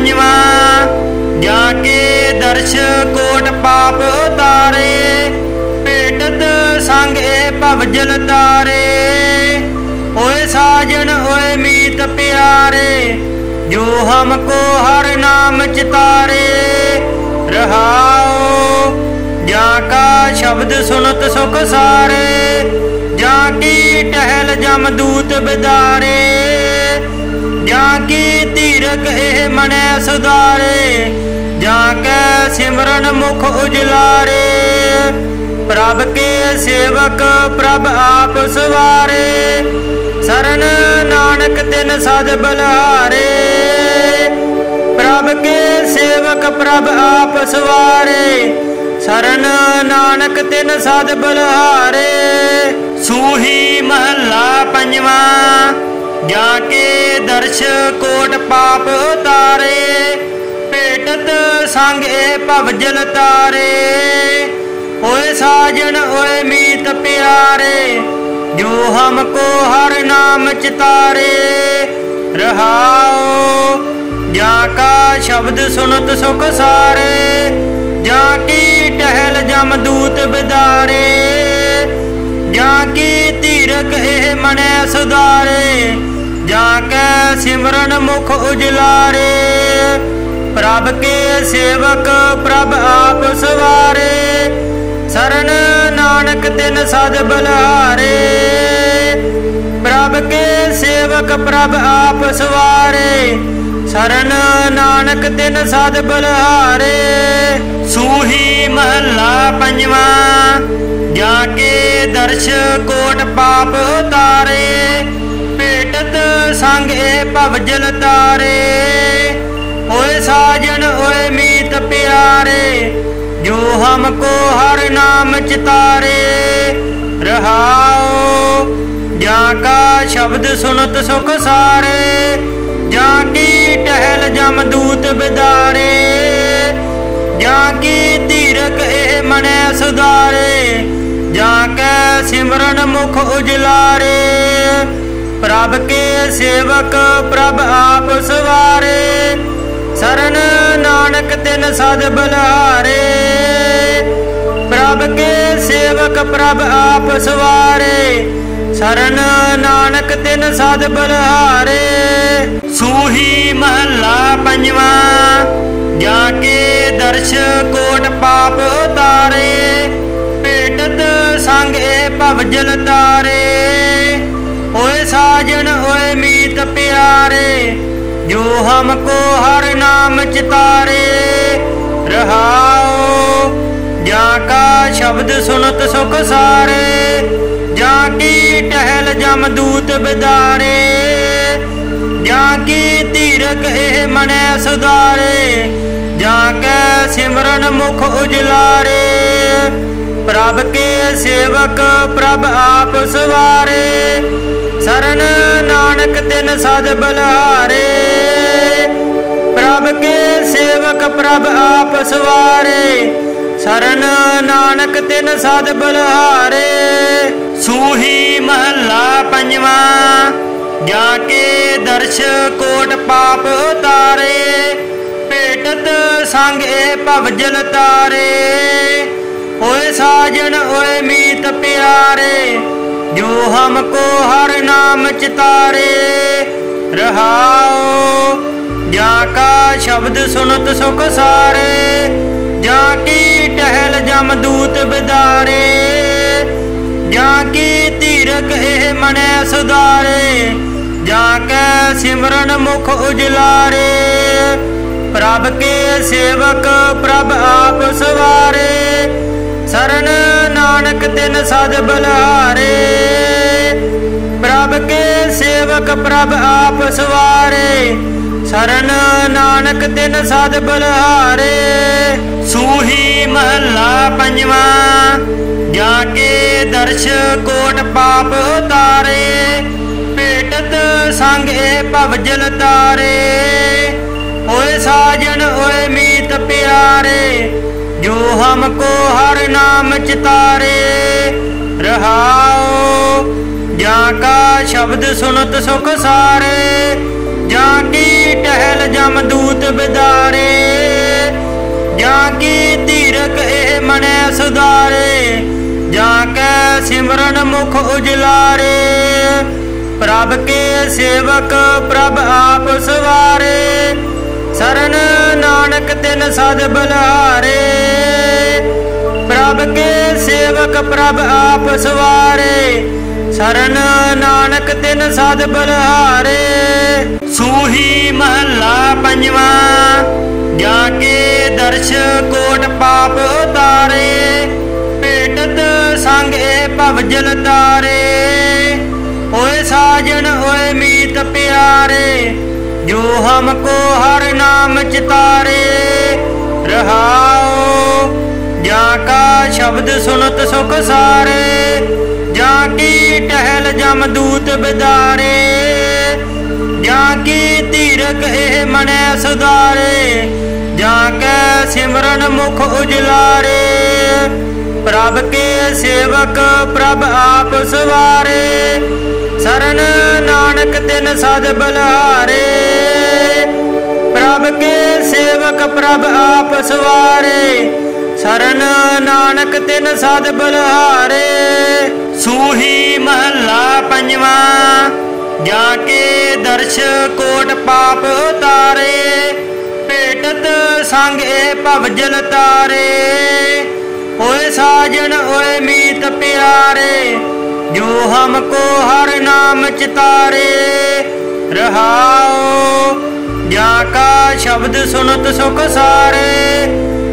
पंजवा जाके दर्श कोट पाप उतारे, भेटत संग ए भवजल तारे। ओए साजन ओए मीत प्यारे, जो हमको हर नाम चितारे। रहाओ जाका शब्द सुनत सुख सारे, जाकी टहल जमदूत बिदारे। जाकी तीरक एह मनै सुधारे, जाके सिमरन मुख उजलारे। प्रभ के सेवक प्रभ आप सवारे, सरन नानक तिन सद बलिहारे। प्रभ के सेवक प्रभ आप सवारे, सरन नानक तिन सद बलिहारे। सूही महला पंजवा जाके दर्श कोट पाप उतारे, भेटत संग ए भवजल तारे। ओए साजन ओए मीत प्यारे, जो हमको हर नाम चितारे। रहाओ जाका शब्द सुनत सुख सारे, जाकी टहल जमदूत बिदारे। जाकी तीरक एह मनै सुधारे, जाके सिमरन मुख उजलारे। प्रभ के सेवक प्रभ आप सवारे, सरन नानक तिन सद बलिहारे। प्रभ के सेवक प्रभ आप सवारे, सरन नानक तिन सद बलिहारे। सूही महला पंजवा जाके दर्श कोट पाप उतारे, भेटत संग ए भवजल तारे। ओए साजन ओए मीत प्यारे, जो हमको हर नाम चितारे। रहाओ जाका शब्द सुनत सुख सारे, जाकी टहल जमदूत बिदारे। जाकी तीरक एह मनै सुधारे, जाके सिमरन मुख उजलारे। प्रभ के सेवक प्रभ आप सवारे, सरन नानक तिन सद बलिहारे। प्रभ के सेवक प्रभ आप सवारे, सरन नानक तिन सद बलिहारे। सूही महला पंजवा जाके दर्श कोट पाप उतारे, भेटत संग ए भवजल तारे। ओए साजन ओए मीत प्यारे, जो हमको हर नाम चितारे। रहाओ जाका शब्द सुनत सुख सारे, जाकी टहल जमदूत बिदारे। जाकी तीरक एह मनै सुधारे, जाके सिमरन मुख उजलारे। प्रभ के सेवक प्रभ आप सवारे, सरन नानक तिन सद बलिहारे। प्रभ के सेवक प्रभ आप सवारे, सरन नानक तिन सद बलिहारे। सूही महला पंजवा जाके दर्श कोट पाप उतारे, भेटत संग ए भवजल तारे। ओए साजन ओए मीत प्यारे, जो हमको हर नाम चितारे। रहाओ जाका शब्द सुनत सुख सारे, जाकी टहल जमदूत बिदारे। जाकी तीरक एह मनै सुधारे, जाके सिमरन मुख उजलारे। प्रभ के सेवक प्रभ आप सवारे, सरन नानक तिन सद बलिहारे। प्रभ के सेवक प्रभ आप सवारे, सरन नानक तिन सद बलिहारे। सूही महला पंजवा जाके दर्श कोट पाप उतारे, भेटत संग ए भवजल तारे। ओए साजन ओए मीत प्यारे, जो हमको हर नाम चितारे। रहाओ जाका शब्द सुनत सुख सारे, जाकी टहल टहल जमदूत बिदारे। जाकी तीरक ए मनै सुधारे, जाकै सिमरन मुख उजलारे। प्रभ के सेवक प्रभ आप सवारे, सरन नानक तिन सद बलिहारे। प्रभ के सेवक प्रभ आप सवारे, सरन नानक तिन सद बलिहारे। सूही महला पंजवा, जाके दर्श कोट पाप उतारे। भेटत संग ए भवजल तारे, ओए साजन ओए मीत प्यारे। जो हमको हर नाम चितारे, रहाओ जाका शब्द सुनत सुख सारे। जाकी टहल जमदूत बिदारे, जाकी तीरक ए मनै सुधारे। जाकै सिमरन मुख उजलारे, प्रभ के सेवक प्रभ आप सवारे। सरन नानक तिन सद बलिहारे, प्रभ के सेवक प्रभ आप सवारे। सरन नानक तिन सद बलिहारे। सूही महला पंजवा, जाके दर्श कोट पाप उतारे। भेटत संग ए भवजल तारे, ओए साजन ओए मीत प्यारे। जो हमको हर नाम चितारे, रहाओ जाका शब्द सुनत सुख सारे।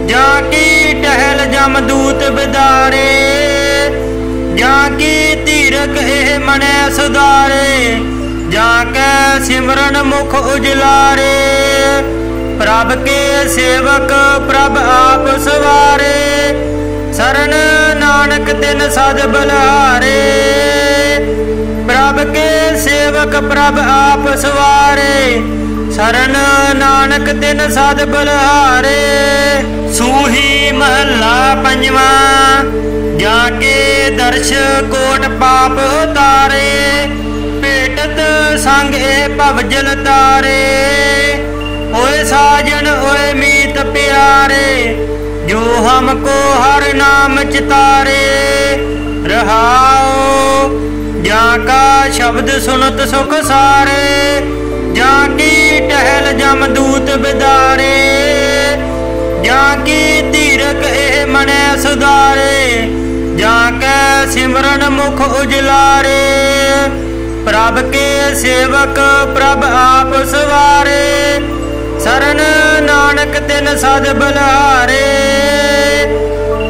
जाकी टहल जमदूत बिदारे, जाकी तीरक ए मनै सुधारे। जाकै सिमरन मुख उजलारे, प्रभ के सेवक प्रभ आप सवारे। सरन नानक तिन सद बलिहारे, प्रभ के सेवक प्रभ आप सवारे। सरन नानक तिन सद बलिहारे। सूही महला पंजवा, जाके दर्श कोट पाप उतारे। भेटत संग ए भवजल तारे, ओए साजन ओए मीत प्यारे। जो हमको हर नाम चितारे, रहाओ जाका शब्द सुनत सुख सारे। जाकी टहल जमदूत बिदारे, जाकी तीरक ए मनै सुधारे। जाकै सिमरन मुख उजलारे, प्रभ के सेवक प्रभ आप सवारे। सरन नानक तिन सद बलिहारे,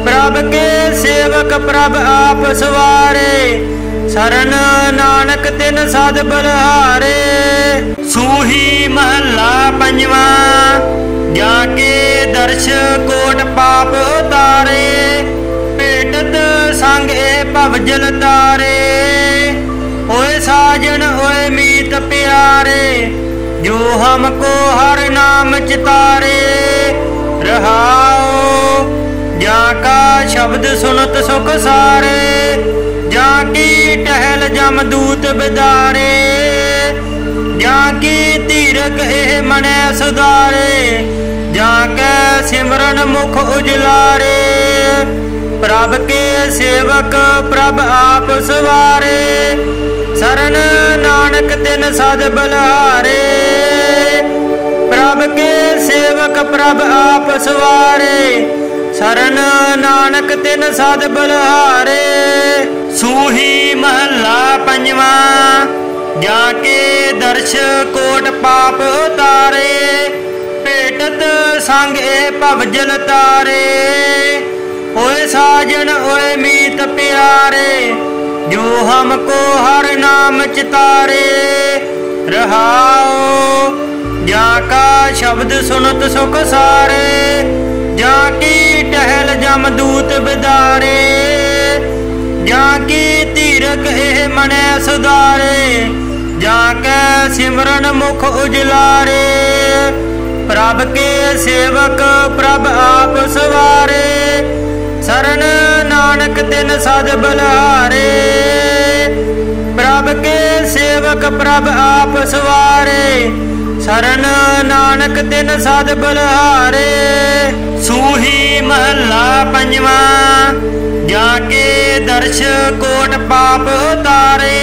प्रभ के सेवक प्रभ आप सवारे। सरन नानक तिन सद बलिहारे। सूही महला पंजवा, जाके दर्श कोट पाप उतारे। भेटत संग ए भवजल तारे, ओए साजन ओए मीत प्यारे। जो हमको हर नाम चितारे, रहाओ जाका शब्द सुनत सुख सारे। जाकी टहल जमदूत बिदारे, जाकी तीरक ए मनै सुधारे। जाकै सिमरन मुख उजलारे, प्रभ के सेवक प्रभ आप सवारे। सरन नानक तिन सद बलिहारे, प्रभ के सेवक प्रभ आप सवारे। सरन नानक तिन सद बलिहारे। सूही महला पंजवा, जाके दर्श कोट पाप उतारे। भेटत संग ए भवजल तारे, ओए साजन ओए मीत प्यारे। जो हमको हर नाम चितारे, रहाओ जाका शब्द सुनत सुख सारे। जाकी टहल जमदूत बिदारे, जाकी तीरक ए मनै सुधारे। जाकै सिमरन मुख उजलारे, प्रभ के सेवक प्रभ आप सवारे। सरन नानक तिन सद बलिहारे, प्रभ के सेवक प्रभ आप सवारे। सरन नानक तिन सद बलिहारे। सूही महला पंजवा, जाके दर्श कोट पाप उतारे।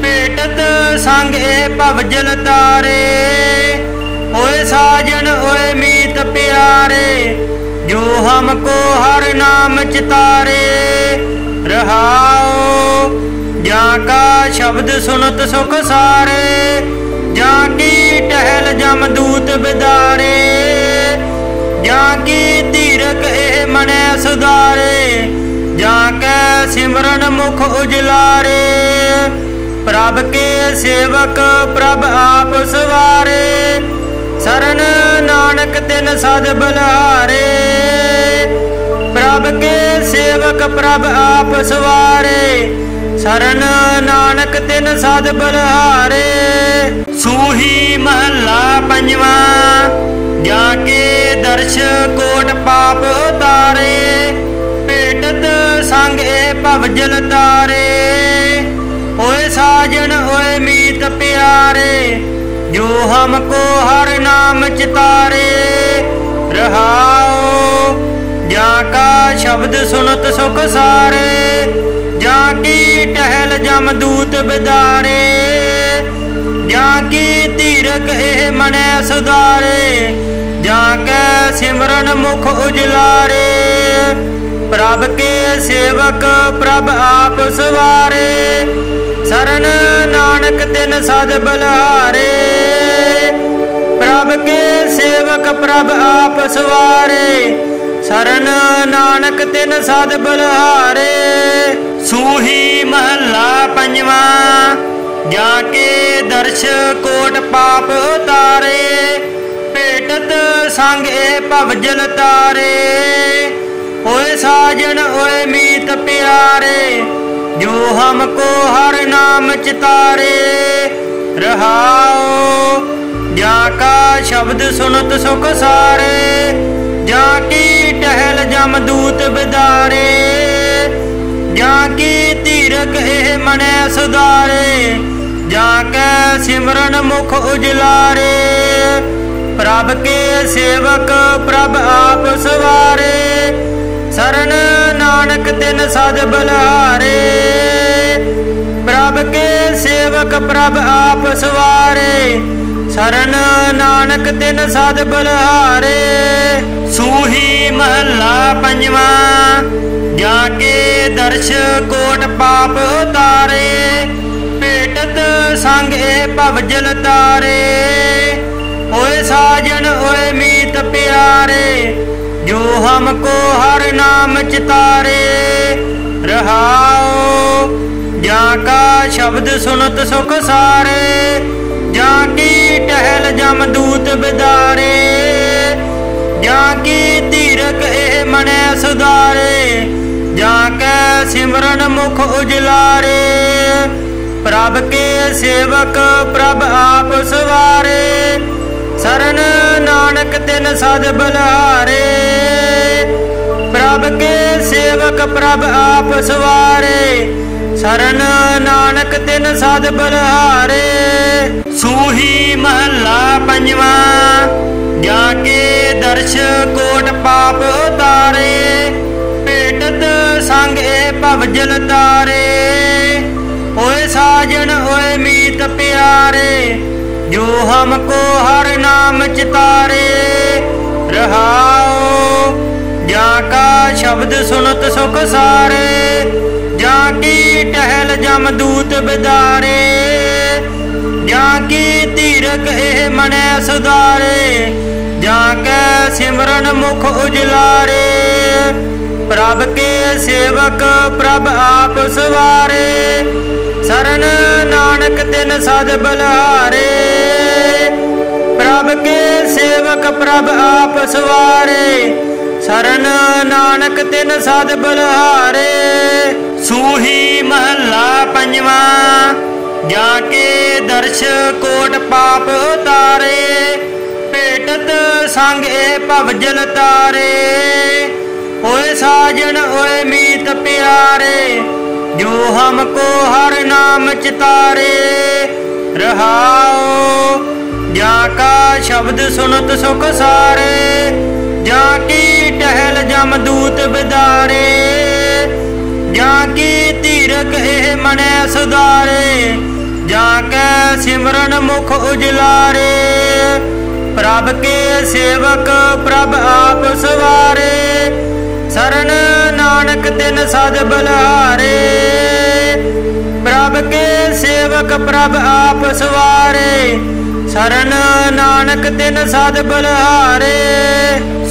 भेटत संग ए भव जल तारे। ओए साजन ओए मीत प्यारे, जो हमको हर नाम चितारे। रहाओ जाका शब्द सुनत सुख सारे। जाकी टहल जमदूत बिदारे। जाकी धीरक ए मनै सुधारे। जाकै सिमरन मुख उजलारे। प्रभ के सेवक प्रभ आप सवारे। सरन नानक तिन सद बलिहारे। प्रभ के सेवक प्रभ आप सवारे। सरन नानक तिन सद बलिहारे। सूही महला पंजवा, जाके दर्श कोट पाप उतारे। भेटत संग ए भव जल तारे। ओए साजन ओए मीत प्यारे, जो हमको हर नाम चितारे। रहाओ जाका शब्द सुनत सुख सारे। जाकी टहल जमदूत बिदारे। जाकी धीरक ए मनै सुधारे। जाकै सिमरन मुख उजलारे। प्रभ के सेवक प्रभ आप सवारे। सरन नानक तिन सद बलिहारे। प्रभ के सेवक प्रभ आप सवारे। सरन नानक तिन सद बलिहारे। सूही महला पंजवा, जाके दर्श कोट पाप उतारे। भेटत संग ए भव जल तारे। ओए साजन ओए मीत प्यारे, जो हमको हर नाम चितारे। रहाओ जाका शब्द सुनत सुख सारे। जाकी टहल जमदूत बिदारे। जाकी धीरक ए मनै सुधारे। जाकै सिमरन मुख उजलारे। प्रभ के सेवक प्रभ आप सवारे। सरन नानक तिन सद बलिहारे। प्रभ के सेवक प्रभ आप सवारे। सरन नानक तिन सद बलिहारे। सूही महला पंजवा, जाके दर्श कोट पाप उतारे। भेटत संग ए भव जल तारे। ओए साजन ओए मीत प्यारे, जो हमको हर नाम चितारे। रहाओ जाका शब्द सुनत सुख सारे। जाकी टहल जमदूत बिदारे। जाकी धीरक ए मनै सुधारे। जाकै सिमरन मुख उजलारे। प्रभ के सेवक प्रभ आप सवारे। सरन नानक तिन सद बलिहारे। प्रभ के सेवक प्रभ आप सवारे। सरन नानक तिन सद बलिहारे। सूही महला पंजवा, जाके दर्श कोट पाप उतारे। भेटत संग ए भव जल तारे। ओए साजन ओए मीत प्यारे, जो हमको हर नाम चितारे। रहाओ जाका शब्द सुनत सुख सारे। जाकी टहल जमदूत बिदारे। जाकी धीरक ए मनै सुधारे। जाकै सिमरन मुख उजलारे। प्रभ के सेवक प्रभ आप सवारे। सरन नानक तिन सद बलिहारे। प्रभ के सेवक प्रभ आप सवारे। सरन नानक तिन सद बलिहारे। सूही महला पंजवा, जाके दर्श कोट पाप उतारे। भेटत संग ए भव जल तारे। ओए साजन ओए मीत प्यारे, जो हमको हर नाम चितारे। रहाओ जाका शब्द सुनत सुख सारे, जाकी टहल जमदूत बिदारे, जाकी तीरक एह मनै सुधारे, जाकै सिमरन मुख उजलारे। प्रभ के सेवक प्रभ आप सवारे, शरण नानक तिन सद बलिहारे। प्रभ के सेवक प्रभ आप सवारे, शरण नानक तिन सद बलिहारे।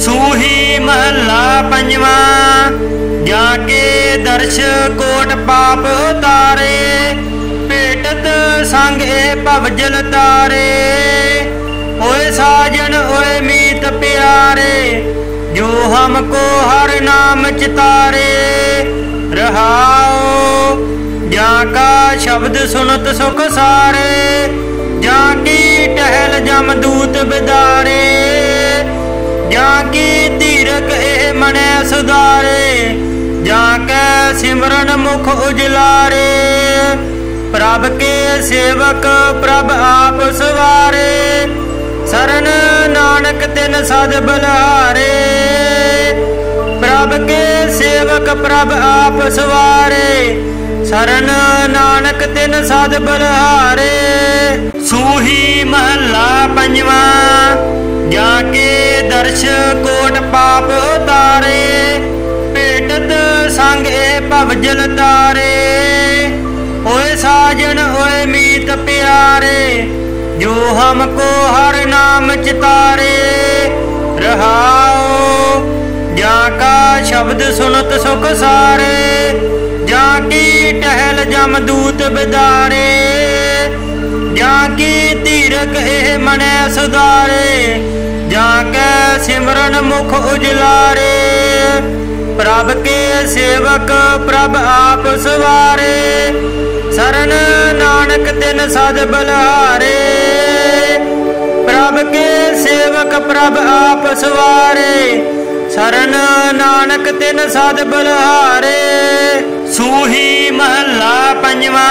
सूही महला पंजवा, जाके दर्श कोट पाप उतारे, भेटत संग ए भवजल तारे। ओए साजन ओए मीत प्यारे, जो हमको हर नाम चितारे। रहाओ जाका शब्द सुनत सुख सारे, जाकी टहल जमदूत बिदारे, जाकी तीरक एह मनै सुधारे, जाकै सिमरन मुख उजलारे। प्रभ के सेवक प्रभ आप सवारे, शरण नानक तिन सद बलिहारे। प्रभ के सेवक प्रभ आप सवारे, शरण नानक तिन सद बलिहारे। सूही महला पंजवा, जाके दर्श कोट पाप उतारे, भेटत संग ए भवजल तारे। ओए साजन ओए मीत प्यारे, जो हमको हर नाम चितारे। रहाओ जाका शब्द सुनत सुख सारे, जाकी टहल जमदूत बिदारे, जाकी तीरक एह मनै सुधारे, जाकै सिमरन मुख उजलारे। प्रभ के सेवक प्रभ आप सवारे, शरण नानक तिन सद बलिहारे। प्रभ के सेवक प्रभ आप सवारे, शरण नानक तिन सद बलिहारे। सूही महला पंजवा,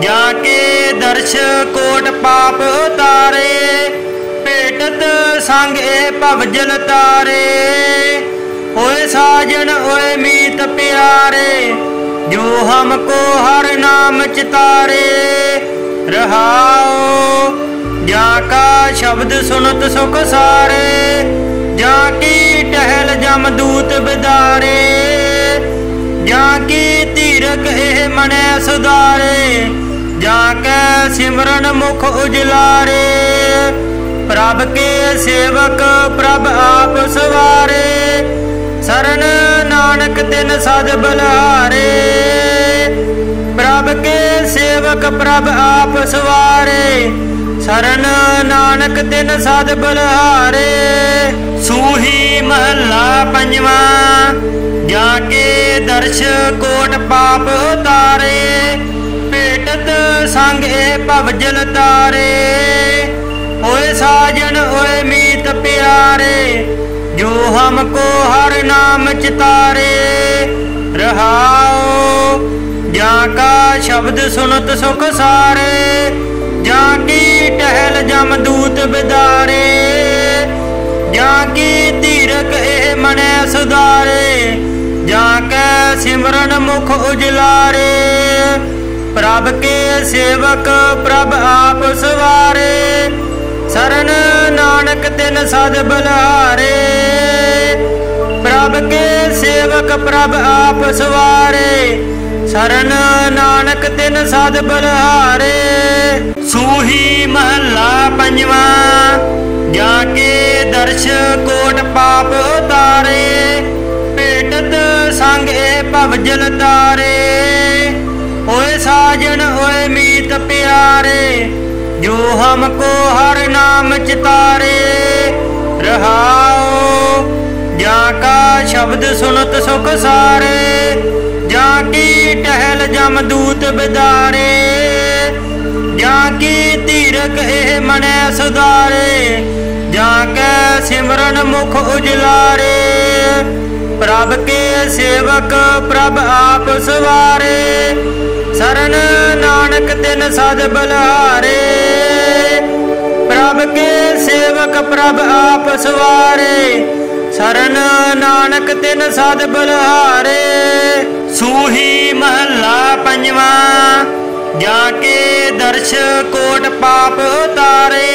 जाके दर्श कोट पाप उतारे, भेटत संग ए भवजल तारे। ओए साजन ओए मीत प्यारे, जो हमको हर नाम चितारे। रहाओ जाका शब्द सुनत सुख सारे, जाकी टहल जमदूत बिदारे, जाकी तीरक एह मनै सुधारे, जाकै सिमरन मुख उजलारे। प्रभ के सेवक प्रभ आप सवारे, शरण नानक तिन सद बलिहारे। प्रभ के सेवक प्रभ आप सवारे, शरण नानक तिन सद बलिहारे। सूही महला पंजवा, जाके दर्श कोट पाप उतारे, भेटत संग ए भवजल तारे। ओए साजन ओए मीत प्यारे, जो हमको हर नाम चितारे। रहाओ जाका शब्द सुनत सुख सारे, जाकी टहल जमदूत बिदारे, जाकी तीरक एह मनै सुधारे, जाकै सिमरन मुख उजलारे। प्रभ के सेवक प्रभ आप सवारे, शरण नानक तिन सद बलिहारे। प्रभ के सेवक प्रभ आप सवारे, शरण नानक तिन सद बलिहारे। सूही महला पंजवा, जाके दर्श कोट पाप उतारे, भेटत संग ए भवजल तारे। ओए साजन ओए मीत प्यारे, जो हमको हर नाम चितारे। रहाओ जाका शब्द सुनत सुख सारे, जाकी टहल जमदूत बिदारे, जाकी तीरक एह मनै सुधारे, जाकै सिमरन मुख उजलारे। प्रभ के सेवक प्रभ आप सवारे, शरण नानक तिन सद बलिहारे। प्रभ के सेवक प्रभ आप सवारे, शरण नानक तिन सद बलिहारे। सूही महला पंजवा, जाके दर्श कोट पाप उतारे,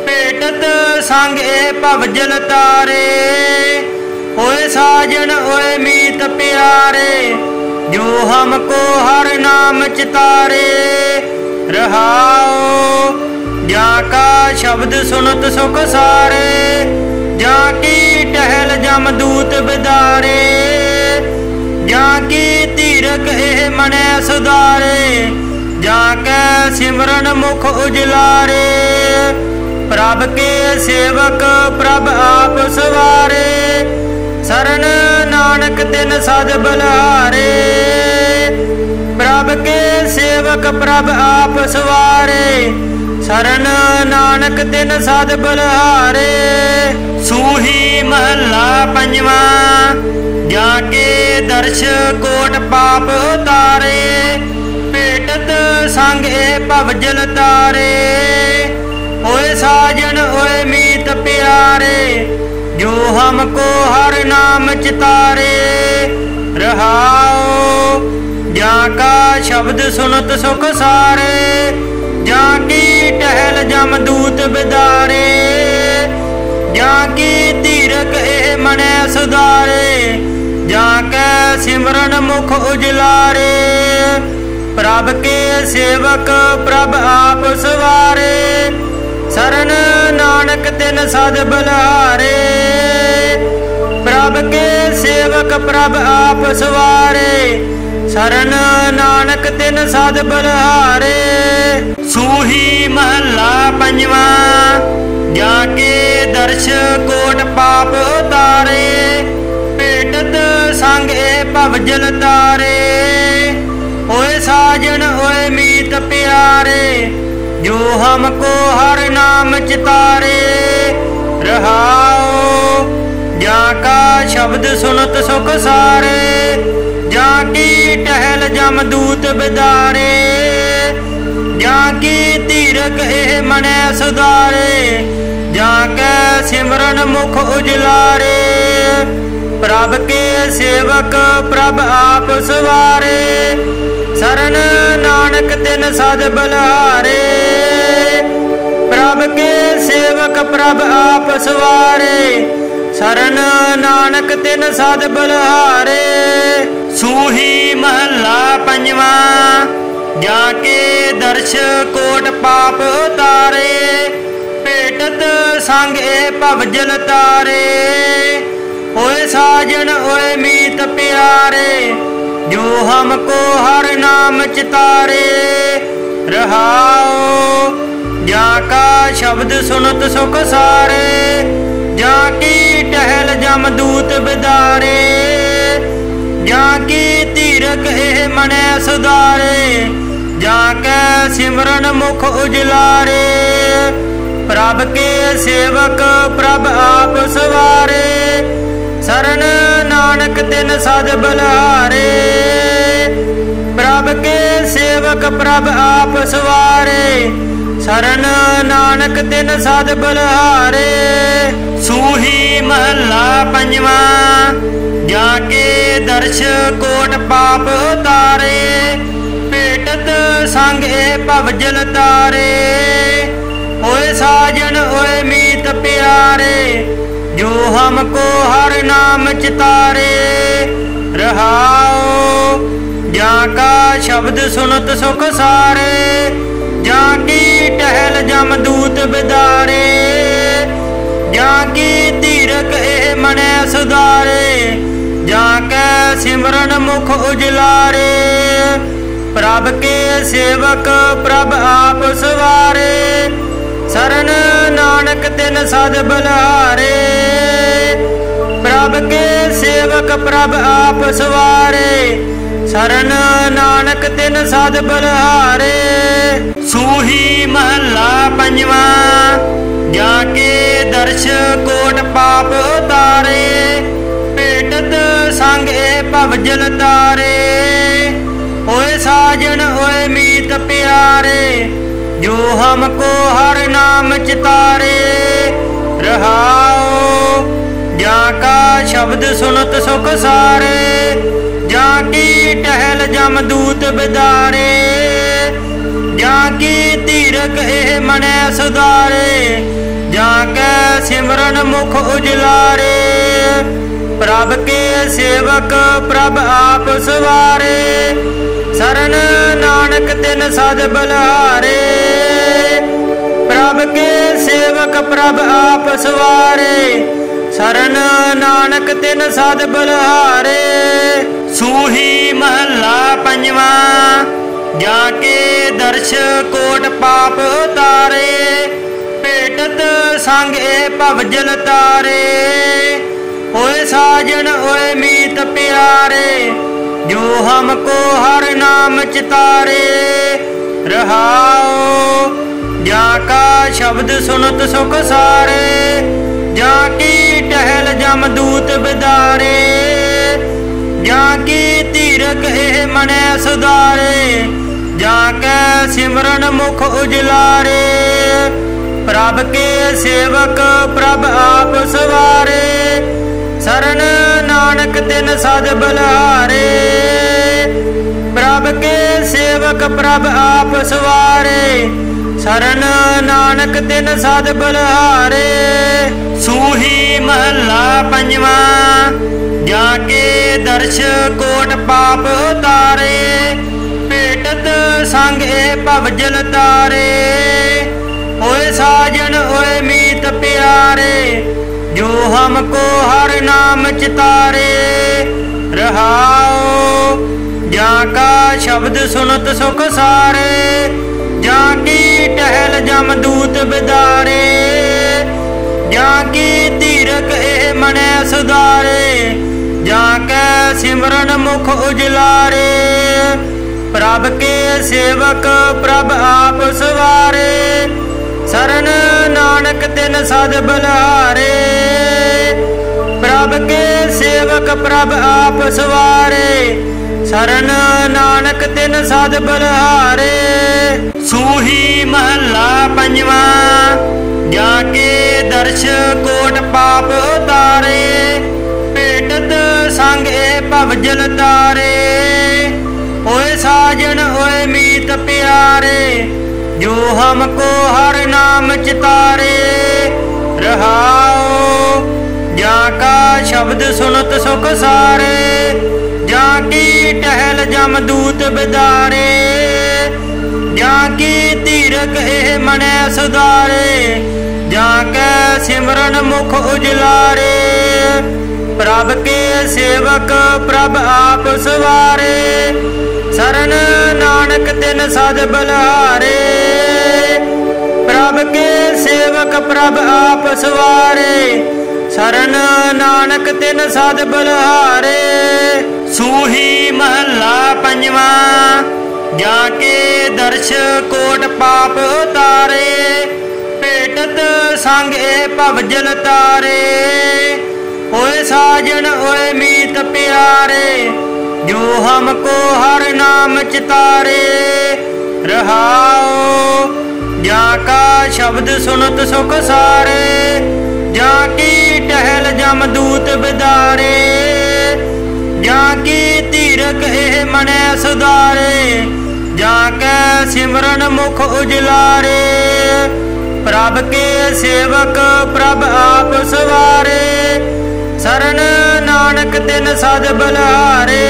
भेटत संग ए भवजल तारे। ओए साजन ओए मीत प्यारे, जो हमको हर नाम चितारे। रहाओ जाका शब्द सुनत सुख सारे, जाकी टहल जमदूत बिदारे। जाकी तीरक एह मनै सुधारे, जाकै सिमरन मुख उजलारे। प्रभ के सेवक प्रभ आप सवारे, शरण नानक तिन सद बलिहारे। प्रभ के सेवक प्रभ आप सवारे, शरण नानक तिन सद बलिहारे। सूही महला पंजवा, जाके दर्श कोट पाप उतारे, भेटत संग ए भवजल तारे। ओए साजन ओए मीत प्यारे, जो हमको हर नाम चितारे। रहाओ जाका शब्द सुनत सुख सारे, जाकी टहल जमदूत बिदारे। जाकी तीरक एह मनै सुधारे, जाकै सिमरन मुख उजलारे। प्रभ के सेवक प्रभ आप सवारे, शरण नानक तिन सद बलिहारे। प्रभ के सेवक प्रभ आप सवारे, शरण नानक तिन सद बलिहारे। सूही महला पंजवा, जाके दर्श कोट पाप उतारे, भेटत संग ए भवजल तारे। ओए साजन ओए मीत प्यारे, जो हमको हर नाम चितारे। रहाओ जाका शब्द सुनत सुख सारे, जाकी टहल जमदूत बिदारे। जाकी तीरक एह मनै सुधारे, जाकै सिमरन मुख उजलारे। प्रभ के सेवक प्रभ आप सवारे, शरण नानक तिन सद बलिहारे। प्रभ के सेवक प्रभ आप सवारे, शरण नानक तिन सद बलिहारे। सूही महला पंजवा, जाके दर्श कोट पाप उतारे, भेटत संग ए भवजल तारे। ओए साजन ओए मीत प्यारे, जो हमको हर नाम चितारे। रहाओ जाका शब्द सुनत सुख सारे, जाकी टहल जमदूत बिदारे। जाकी तीरक एह मनै सुधारे, जाकै सिमरन मुख उजलारे। प्रभ के सेवक प्रभ आप सवारे, शरण नानक तिन सद बलिहारे। प्रभ के सेवक प्रभ आप सवारे, शरण नानक तिन सद बलिहारे। सूही महला पंजवा, जाके दर्श कोट पाप उतारे, भेटत संग ए भवजल तारे। ओए साजन ओए मीत प्यारे, जो हमको हर नाम चितारे। रहाओ जाका शब्द सुनत सुख सारे, जाकी टहल जमदूत बिदारे। जाकी तीरक एह मनै सुधारे, जाकै सिमरन मुख उजलारे। प्रभ के सेवक प्रभ आप सवारे, शरण नानक तिन सद बलिहारे। प्रभ के सेवक प्रभ आप सवारे, शरण नानक तिन सद बलिहारे। सूही महला पंजवा, जाके दर्श कोट पाप उतारे, भेटत संग ए भवजल तारे। ओए साजन ओए मीत प्यारे, जो हमको हर नाम चितारे। रहाओ जाका शब्द सुनत सुख सारे, जाकी टहल जमदूत बिदारे। जाकी तीरक एह मनै सुधारे, जाकै सिमरन मुख उजलारे। प्रभ के सेवक प्रभ आप सवारे, सरन नानक तिन सद बलिहारे। प्रभ के सेवक प्रभ आप सवारे, सरन नानक तिन सद बलिहारे। सूही महला पंजवा, जाके दर्श कोट पाप उतारे। भेटत संग ए भव जल तारे, ओए साजन ओए मीत प्यारे। जो हमको हर नाम चितारे। रहाओ जाका शब्द सुनत सुख सारे, जाकी टहल जमदूत बिदारे। जाकी तीरक एह मनै सुधारे, जाकै सिमरन मुख उजलारे। प्रभ के सेवक प्रभ आप सवारे, सरन नानक तिन सद बलिहारे। प्रभ के सेवक प्रभ आप सवारे, सरन नानक तिन सद बलिहारे। सूही महला पंजवा, जाके दर्श कोट पाप उतारे। भेटत संग ए भव जल तारे, ओए साजन ओए मीत प्यारे। जो हमको हर नाम चितारे। रहाओ जाका शब्द सुनत सुख सारे, जाकी टहल जमदूत बिदारे। जाकी तीरक एह मनै सुधारे, जाकै सिमरन मुख उजलारे। प्रभ के सेवक प्रभ आप सवारे, सरन नानक तिन सद बलिहारे। प्रभ के सेवक प्रभ आप सवारे, सरन नानक तिन सद बलिहारे। सूही महला पंजवा, जाके दर्श कोट पाप उतारे। भेटत संग ए भव जल तारे, ओए साजन ओए मीत प्यारे। जो हमको हर नाम चितारे। रहाओ जाका शब्द सुनत सुख सारे, जाकी टहल जमदूत बिदारे। जाकी तीरक एह मनै सुधारे, जाकै सिमरन मुख उजलारे। प्रभ के सेवक प्रभ आप सवारे, सरन नानक तिन सद बलिहारे। प्रभ के सेवक प्रभ आप सवारे, सरन नानक तिन सद बलिहारे। सूही महला पंजवा, जाके दर्श कोट पाप उतारे। भेटत संग ए भव जल तारे, ओए साजन ओए मीत प्यारे। जो हमको हर नाम चितारे। रहाओ जाका शब्द सुनत सुख सारे, जाकी टहल जमदूत बिदारे। जाकी तीरक एह मनै सुधारे, जाकै सिमरन मुख उजलारे। प्रभ के सेवक प्रभ आप सवारे, सरन नानक तिन सद बलिहारे।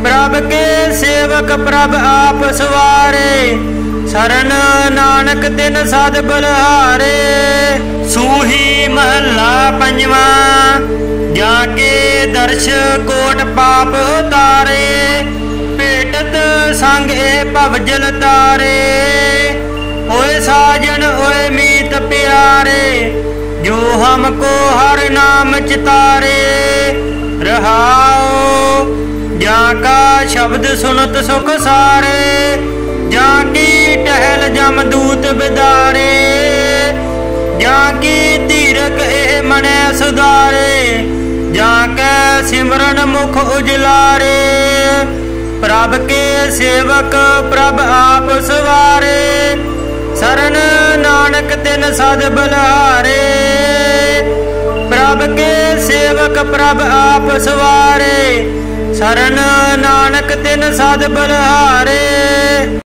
प्रभ के सेवक प्रभ आप सवारे, सरन नानक तिन सद बलिहारे। सूही महला पंजवा, जाके दर्श कोट पाप उतारे। भेटत संग ए भव जल तारे, ओए साजन ओए मीत प्यारे। जो हमको हर नाम चितारे। रहाओ जाका शब्द सुनत सुख सारे, जाकी टहल जमदूत बिदारे। जाकी तीरक एह मनै सुधारे, जाकै सिमरन मुख उजलारे। प्रभ के सेवक प्रभ आप सवारे, शरण नानक तिन सद बलिहारे। प्रभ के सेवक प्रभ आप सवारे, शरण नानक तिन सद बलिहारे।